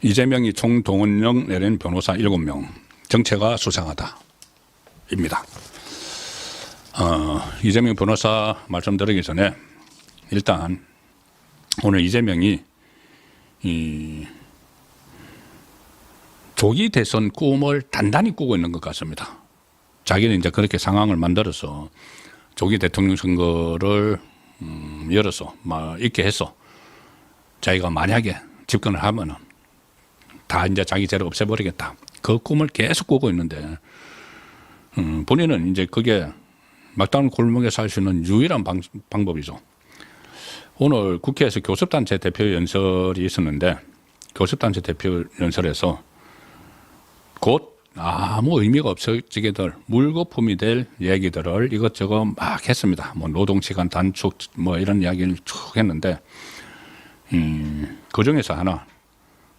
이재명이 총동원령 내린 변호사 7명 정체가 수상하다 입니다. 이재명 변호사 말씀드리기 전에 일단 오늘 이재명이 이 조기 대선 꿈을 단단히 꾸고 있는 것 같습니다. 자기는 이제 그렇게 상황을 만들어서 조기 대통령 선거를 열어서 있게 해서 자기가 만약에 집권을 하면은 다 이제 자기 죄를 없애버리겠다. 그 꿈을 계속 꾸고 있는데 본인은 이제 그게 막다른 골목에 살 수 있는 유일한 방법이죠. 오늘 국회에서 교섭단체 대표 연설이 있었는데 교섭단체 대표 연설에서 곧 아무 의미가 없어지게들 물거품이 될 얘기들을 이것저것 막 했습니다. 뭐 노동시간 단축 뭐 이런 이야기를 쭉 했는데 그 중에서 하나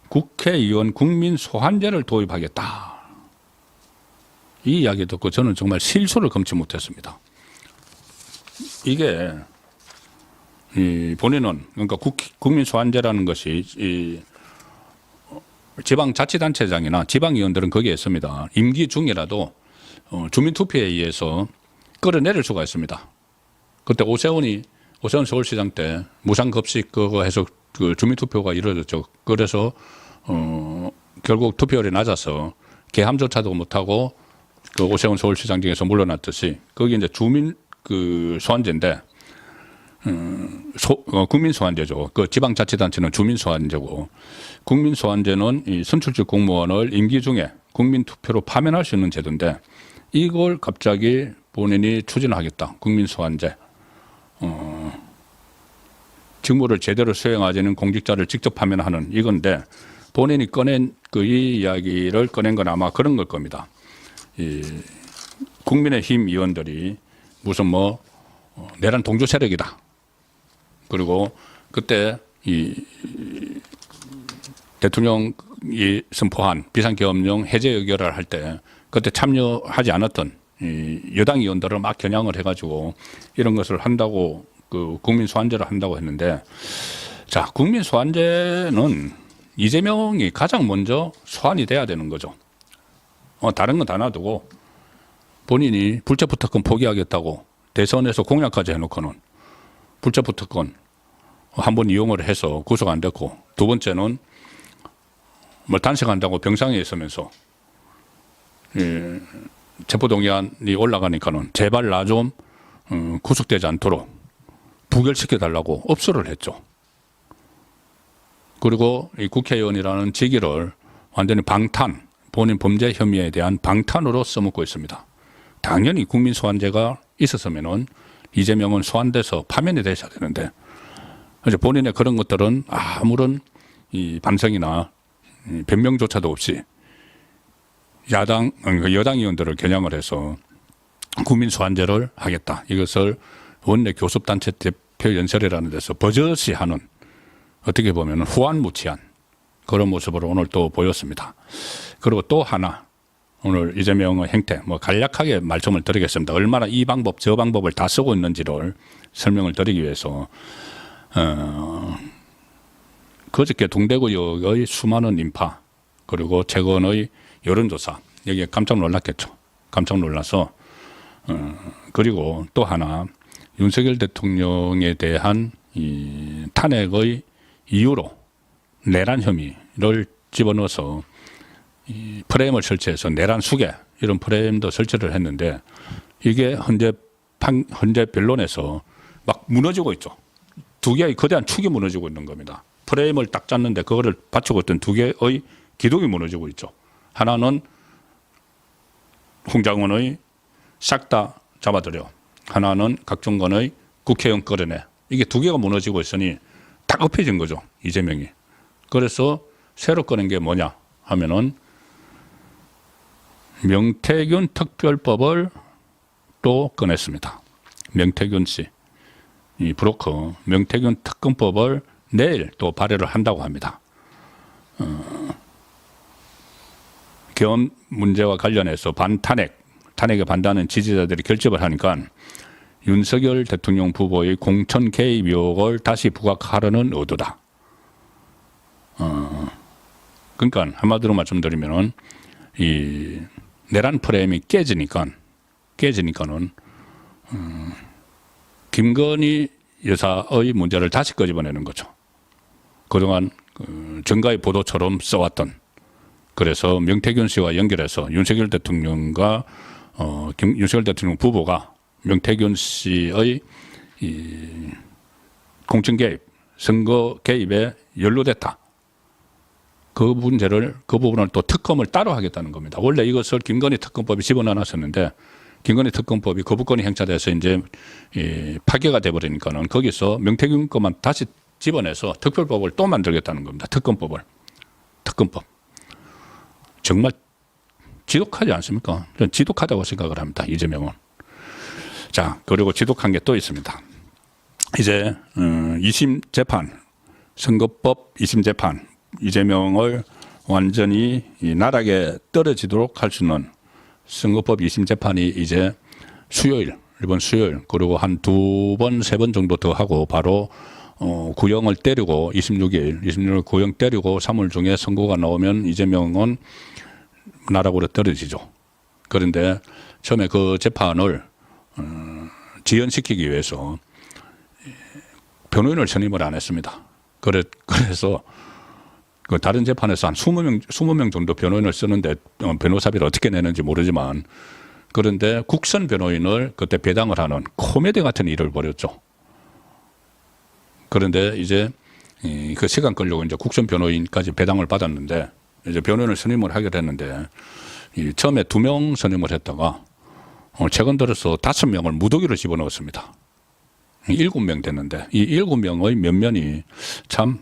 국회의원 국민 소환제를 도입하겠다. 이 이야기 듣고 저는 정말 실수를 금치 못했습니다. 이게 본인은 그러니까 국민 소환제라는 것이 지방자치단체장이나 지방의원들은 거기에 있습니다. 임기 중이라도 주민투표에 의해서 끌어내릴 수가 있습니다. 그때 오세훈 서울시장 때 무상급식 그거 해서 그 주민투표가 이루어졌죠. 그래서 결국 투표율이 낮아서 개함조차도 못하고 그 오세훈 서울시장직에서 물러났듯이 거기 이제 주민 그 소환제인데 국민 소환제죠. 그 지방자치단체는 주민 소환제고 국민 소환제는 이 선출직 공무원을 임기 중에 국민 투표로 파면할 수 있는 제도인데 이걸 갑자기 본인이 추진하겠다. 국민 소환제. 직무를 제대로 수행하지는 공직자를 직접 파면하는 이건데 본인이 꺼낸 이 이야기를 꺼낸 건 아마 그런 걸 겁니다. 이 국민의힘 의원들이 무슨 내란 동조 세력이다. 그리고 그때 이 대통령이 선포한 비상계엄령 해제 의결을 할 때 그때 참여하지 않았던 이 여당 의원들을 막 겨냥을 해가지고 이런 것을 한다고 그 국민 소환제를 한다고 했는데 자 국민 소환제는 이재명이 가장 먼저 소환이 돼야 되는 거죠. 다른 건 다 놔두고 본인이 불체포 특권 포기하겠다고 대선에서 공약까지 해놓고는 불체포 특권 한 번 이용을 해서 구속 안 됐고 두 번째는 단식한다고 병상에 있으면서 체포동의안이 올라가니까는 제발 나 좀 구속되지 않도록 부결시켜달라고 업소를 했죠. 그리고 이 국회의원이라는 직위를 완전히 방탄, 본인 범죄 혐의에 대한 방탄으로 써먹고 있습니다. 당연히 국민 소환제가 있었으면은 이재명은 소환돼서 파면이 되셔야 되는데 이제 본인의 그런 것들은 아무런 이 반성이나 변명조차도 없이 여당 의원들을 겨냥을 해서 국민 소환제를 하겠다. 이것을 원내 교섭단체 대표 연설이라는 데서 버젓이 하는 어떻게 보면 후안무치한 그런 모습으로 오늘 또 보였습니다. 그리고 또 하나 오늘 이재명의 행태 간략하게 말씀을 드리겠습니다. 얼마나 이 방법 저 방법을 다 쓰고 있는지를 설명을 드리기 위해서 그저께 동대구역의 수많은 인파 그리고 최근의 여론조사 여기에 깜짝 놀랐겠죠. 깜짝 놀라서 그리고 또 하나 윤석열 대통령에 대한 이 탄핵의 이유로 내란 혐의를 집어넣어서 이 프레임을 설치해서 내란 수계 이런 프레임도 설치를 했는데 이게 현재 변론에서 막 무너지고 있죠. 두 개의 거대한 축이 무너지고 있는 겁니다. 프레임을 딱 짰는데 그거를 받치고 있던 두 개의 기둥이 무너지고 있죠. 하나는 홍장원의 싹 다 잡아들여. 하나는 각종건의 국회의원 끌어내. 이게 두 개가 무너지고 있으니 딱 엎혀진 거죠. 이재명이. 그래서 새로 꺼낸 게 뭐냐 하면은 명태균 특별법을 또 꺼냈습니다. 명태균 씨. 이 브로커 명태균 특검법을 내일 또 발의를 한다고 합니다. 계엄 문제와 관련해서 탄핵에 반대하는 지지자들이 결집을 하니까 윤석열 대통령 후보의 공천 개입 의혹을 다시 부각하려는 의도다. 그러니까 한마디로 말씀드리면은 이 내란 프레임이 깨지니까는 김건희 여사의 문제를 다시 끄집어내는 거죠. 그동안 정가의 보도처럼 써왔던, 그래서 명태균 씨와 연결해서 윤석열 대통령과 윤석열 대통령 부부가 명태균 씨의 이 공천 개입, 선거 개입에 연루됐다. 그 부분을 또 특검을 따로 하겠다는 겁니다. 원래 이것을 김건희 특검법이 집어넣어놨었는데 김건희 특검법이 거부권이 행사돼서 이제 파기가 돼버리니까는 거기서 명태균 것만 다시 집어내서 특별법을 또 만들겠다는 겁니다. 특검법. 정말 지독하지 않습니까? 저는 지독하다고 생각을 합니다. 이재명은. 자, 그리고 지독한 게 또 있습니다. 이제 2심 재판, 선거법 2심 재판, 이재명을 완전히 이 나락에 떨어지도록 할 수 있는 선거법 2심 재판이 이제 이번 수요일, 그리고 한 2번, 3번 정도 더 하고 바로 구형을 때리고 26일 구형 때리고 3월 중에 선고가 나오면 이재명은 나락으로 떨어지죠. 그런데 처음에 그 재판을 지연시키기 위해서 변호인을 선임을 안 했습니다. 그래서 그 다른 재판에서 한 20명 정도 변호인을 쓰는데 변호사비를 어떻게 내는지 모르지만, 그런데 국선 변호인을 그때 배당을 하는 코미디 같은 일을 벌였죠. 그런데 이제 그 시간 끌려고 이제 국선 변호인까지 배당을 받았는데 이제 변호인을 선임을 하기로 했는데 처음에 2명 선임을 했다가 최근 들어서 5명을 무더기로 집어넣었습니다. 7명 됐는데 이 7명의 면면이 참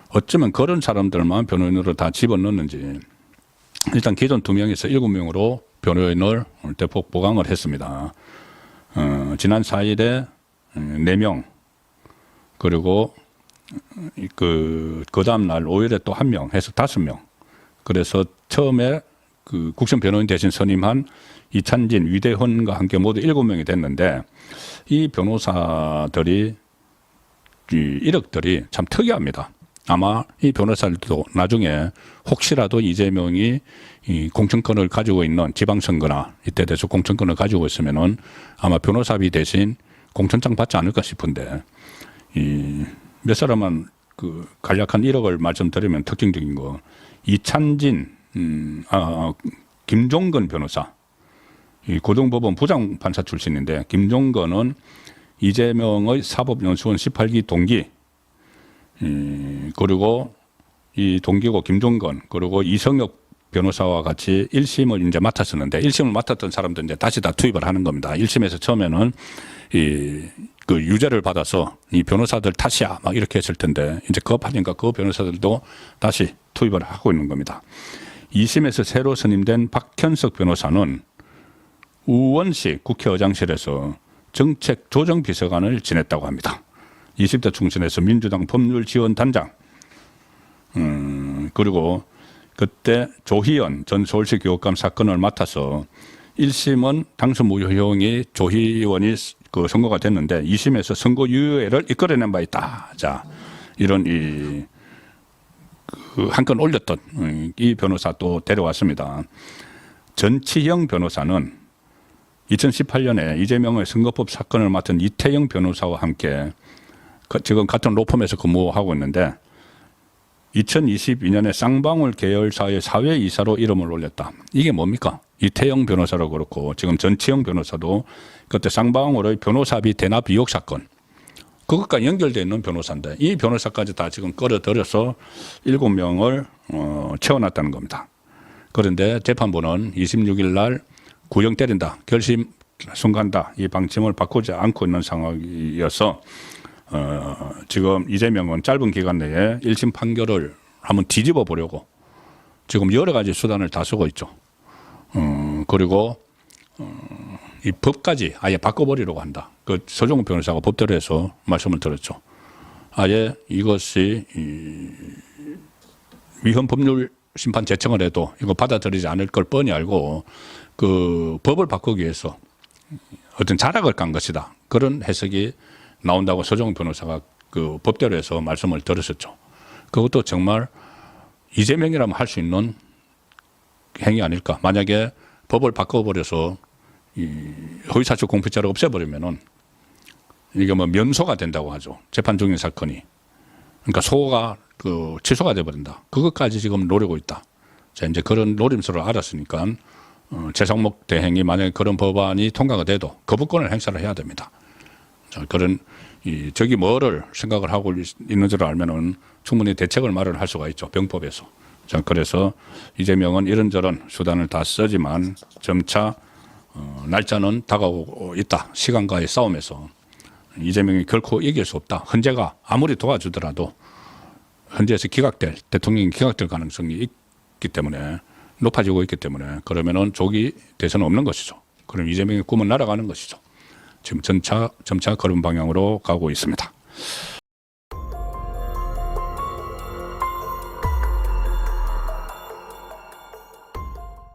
어쩌면 그런 사람들만 변호인으로 다 집어넣는지, 일단 기존 2명에서 7명으로 변호인을 대폭 보강을 했습니다. 지난 4일에 4명, 그리고 그 다음 날 5일에 또 1명 해서 5명. 그래서 처음에 그 국선 변호인 대신 선임한 이찬진, 위대헌과 함께 모두 7명이 됐는데, 이 변호사들이 이 이력들이 참 특이합니다. 아마 이 변호사들도 나중에 혹시라도 이재명이 이 공천권을 가지고 있는 지방선거나 이때 돼서 공천권을 가지고 있으면은 아마 변호사비 대신 공천장 받지 않을까 싶은데, 이 몇 사람만 그 간략한 이력을 말씀드리면 특징적인 거, 이찬진, 김종건 변호사, 이 고등법원 부장판사 출신인데, 김종건은 이재명의 사법연수원 18기 동기, 그리고 이 동기고 김종건, 그리고 이성혁 변호사와 같이 1심을 이제 맡았었는데, 1심을 맡았던 사람들 이제 다시 다 투입을 하는 겁니다. 1심에서 처음에는 그 유죄를 받아서 이 변호사들 탓이야 막 이렇게 했을 텐데, 이제 급하니까 그 변호사들도 다시 투입을 하고 있는 겁니다. 2심에서 새로 선임된 박현석 변호사는 우원식 국회의장실에서 정책조정비서관을 지냈다고 합니다. 20대 총선에서 민주당 법률지원단장, 그리고 그때 조희연 전 서울시 교육감 사건을 맡아서 1심은 당선 무효형이 조희원이 그 선고가 됐는데 2심에서 선고 유예를 이끌어낸 바 있다. 자, 이런 한 건 올렸던 이 변호사 또 데려왔습니다. 전치형 변호사는 2018년에 이재명의 선거법 사건을 맡은 이태영 변호사와 함께 지금 같은 로펌에서 근무하고 있는데 2022년에 쌍방울 계열사의 사회이사로 이름을 올렸다. 이게 뭡니까? 이태영 변호사도 그렇고 지금 전치영 변호사도 그때 쌍방울의 변호사비 대납 의혹 사건, 그것과 연결되어 있는 변호사인데 이 변호사까지 다 지금 끌어들여서 7명을 채워놨다는 겁니다. 그런데 재판부는 26일 날 구형 때린다, 결심 순간다, 이 방침을 바꾸지 않고 있는 상황이어서 지금 이재명은 짧은 기간 내에 1심 판결을 한번 뒤집어 보려고 지금 여러 가지 수단을 다 쓰고 있죠. 그리고 이 법까지 아예 바꿔버리려고 한다. 그 서정훈 변호사가 법대로 해서 말씀을 드렸죠. 아예 이것이 위헌 법률 심판 제청을 해도 이거 받아들이지 않을 걸 뻔히 알고 그 법을 바꾸기 위해서 어떤 자락을 깐 것이다. 그런 해석이 나온다고 서정훈 변호사가 그 법대로 해서 말씀을 드렸었죠. 그것도 정말 이재명이라면 할 수 있는 행위 아닐까. 만약에 법을 바꿔버려서 이 허위사실 공표죄를 없애버리면은 이게 뭐 면소가 된다고 하죠. 재판 중인 사건이. 그러니까 소가 그 취소가 돼버린다. 그것까지 지금 노리고 있다. 자, 이제 그런 노림수를 알았으니까 최상목 대행이 만약에 그런 법안이 통과가 돼도 거부권을 행사를 해야 됩니다. 자, 그런 저기 뭐를 생각을 하고 있는 줄 알면은 충분히 대책을 마련할 수가 있죠. 병법에서. 자, 그래서 이재명은 이런저런 수단을 다 쓰지만 점차 날짜는 다가오고 있다. 시간과의 싸움에서 이재명이 결코 이길 수 없다. 헌재가 아무리 도와주더라도 헌재에서 기각될, 대통령이 기각될 가능성이 있기 때문에 높아지고 있기 때문에 그러면은 조기 대선은 없는 것이죠. 그럼 이재명의 꿈은 날아가는 것이죠. 지금 점차 그런 방향으로 가고 있습니다.